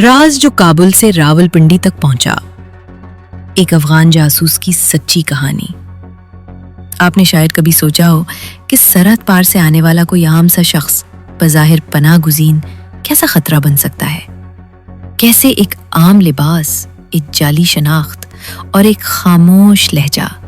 راز جو کابل سے راولپنڈی تک پہنچا، ایک افغان جاسوس کی سچی کہانی۔ آپ نے شاید کبھی سوچا ہو کہ سرحد پار سے آنے والا کوئی عام سا شخص بظاہر پناہ گزین کیسا خطرہ بن سکتا ہے، کیسے ایک عام لباس، ایک جعلی شناخت اور ایک خاموش لہجہ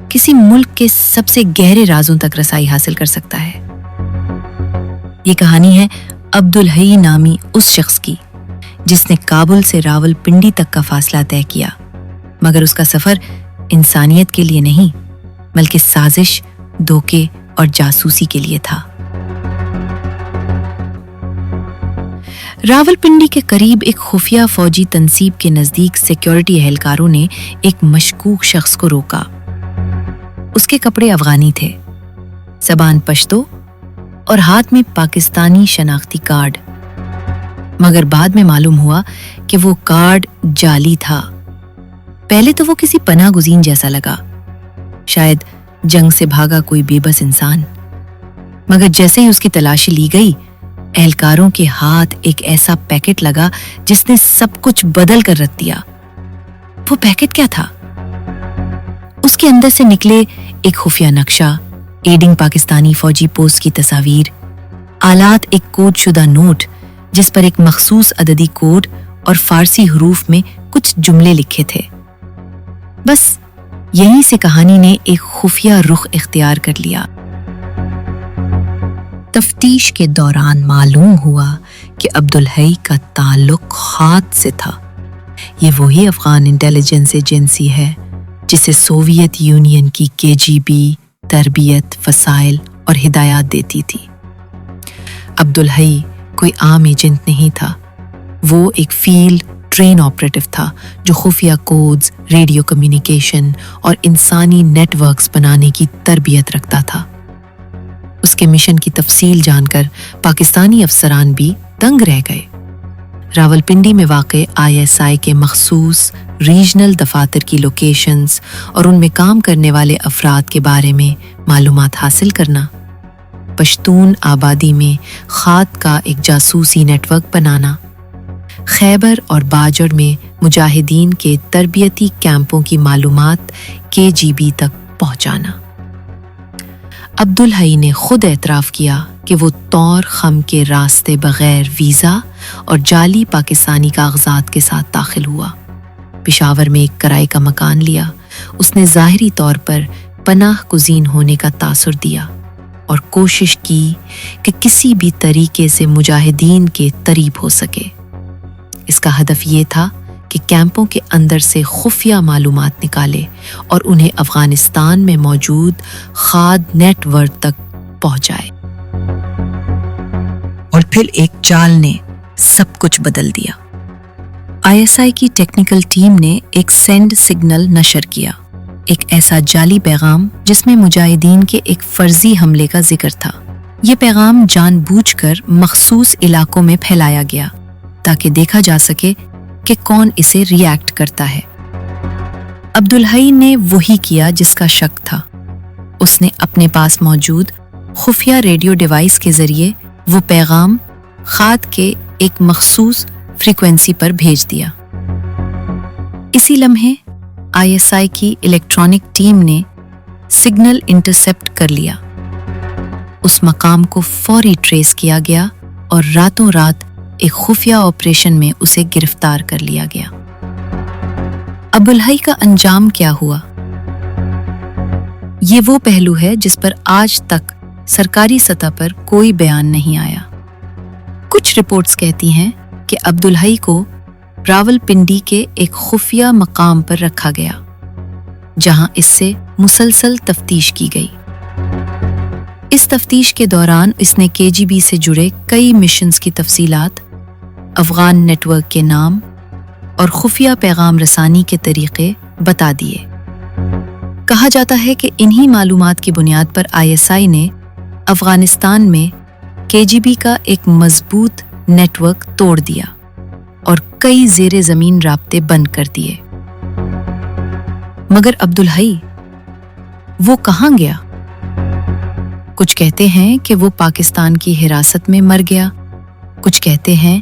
کسی ملک کے سب سے گہرے رازوں تک رسائی حاصل کر سکتا ہے۔ یہ کہانی ہے عبدالحی نامی اس شخص کی جس نے کابل سے راولپنڈی تک کا فاصلہ طے کیا، مگر اس کا سفر انسانیت کے لیے نہیں بلکہ سازش، دھوکے اور جاسوسی کے لیے تھا۔ راولپنڈی کے قریب ایک خفیہ فوجی تنصیب کے نزدیک سیکیورٹی اہلکاروں نے ایک مشکوک شخص کو روکا۔ اس کے کپڑے افغانی تھے، زبان پشتو اور ہاتھ میں پاکستانی شناختی کارڈ، مگر بعد میں معلوم ہوا کہ وہ کارڈ جعلی تھا۔ پہلے تو وہ کسی پناہ گزین جیسا لگا، شاید جنگ سے بھاگا کوئی بے بس انسان، مگر جیسے ہی اس کی تلاشی لی گئی، اہلکاروں کے ہاتھ ایک ایسا پیکٹ لگا جس نے سب کچھ بدل کر رکھ دیا۔ وہ پیکٹ کیا تھا؟ اس کے اندر سے نکلے ایک خفیہ نقشہ، ایڈنگ پاکستانی فوجی پوسٹ کی تصاویر، آلات ایک کوڈ شدہ نوٹ جس پر ایک مخصوص عددی کوڈ اور فارسی حروف میں کچھ جملے لکھے تھے۔ بس یہیں سے کہانی نے ایک خفیہ رخ اختیار کر لیا۔ تفتیش کے دوران معلوم ہوا کہ عبدالحی کا تعلق خاد سے تھا۔ یہ وہی افغان انٹیلیجنس ایجنسی ہے جسے سوویت یونین کی KGB تربیت، وسائل اور ہدایات دیتی تھی۔ عبدالحی کوئی عام ایجنٹ نہیں تھا، وہ ایک فیلڈ ٹرین آپریٹو تھا جو خفیہ کوڈز، ریڈیو کمیونیکیشن اور انسانی نیٹ ورکس بنانے کی تربیت رکھتا تھا۔ اس کے مشن کی تفصیل جان کر پاکستانی افسران بھی دنگ رہ گئے۔ راولپنڈی میں واقع ISI کے مخصوص ریجنل دفاتر کی لوکیشنز اور ان میں کام کرنے والے افراد کے بارے میں معلومات حاصل کرنا، پشتون آبادی میں خاد کا ایک جاسوسی نیٹ ورک بنانا، خیبر اور باجڑ میں مجاہدین کے تربیتی کیمپوں کی معلومات KGB تک پہنچانا۔ عبدالحی نے خود اعتراف کیا کہ وہ طور خم کے راستے بغیر ویزا اور جعلی پاکستانی کاغذات کے ساتھ داخل ہوا۔ پشاور میں ایک کرائے کا مکان لیا۔ اس نے ظاہری طور پر پناہ گزین ہونے کا تاثر دیا اور کوشش کی کہ کسی بھی طریقے سے مجاہدین کے قریب ہو سکے۔ اس کا ہدف یہ تھا کہ کیمپوں کے اندر سے خفیہ معلومات نکالے اور انہیں افغانستان میں موجود خاد نیٹ ورک تک پہنچائے۔ اور پھر ایک چال نے سب کچھ بدل دیا۔ ISI کی ٹیکنیکل ٹیم نے ایک سینڈ سگنل نشر کیا، ایک ایسا جعلی پیغام جس میں مجاہدین کے ایک فرضی حملے کا ذکر تھا۔ یہ پیغام جان بوجھ کر مخصوص علاقوں میں پھیلایا گیا تاکہ دیکھا جا سکے کہ کون اسے ری ایکٹ کرتا ہے۔ عبدالحی نے وہی کیا جس کا شک تھا۔ اس نے اپنے پاس موجود خفیہ ریڈیو ڈیوائس کے ذریعے وہ پیغام خاد کے ایک مخصوص فریکوینسی پر بھیج دیا۔ اسی لمحے ISI کی الیکٹرانک ٹیم نے سگنل انٹرسپٹ کر لیا۔ اس مقام کو فوری ٹریس کیا گیا اور راتوں رات ایک خفیہ آپریشن میں اسے گرفتار کر لیا گیا۔ عبدالحی کا انجام کیا ہوا؟ یہ وہ پہلو ہے جس پر آج تک سرکاری سطح پر کوئی بیان نہیں آیا۔ کچھ رپورٹس کہتی ہیں کہ عبدالحی کو راولپنڈی کے ایک خفیہ مقام پر رکھا گیا جہاں اس سے مسلسل تفتیش کی گئی۔ اس تفتیش کے دوران اس نے KGB سے جڑے کئی مشنز کی تفصیلات، افغان نیٹ ورک کے نام اور خفیہ پیغام رسانی کے طریقے بتا دیے۔ کہا جاتا ہے کہ انہی معلومات کی بنیاد پر ISI نے افغانستان میں KGB کا ایک مضبوط نیٹ ورک توڑ دیا اور کئی زیر زمین رابطے بند کر دیے۔ مگر عبدالحی وہ کہاں گیا؟ کچھ کہتے ہیں کہ وہ پاکستان کی حراست میں مر گیا، کچھ کہتے ہیں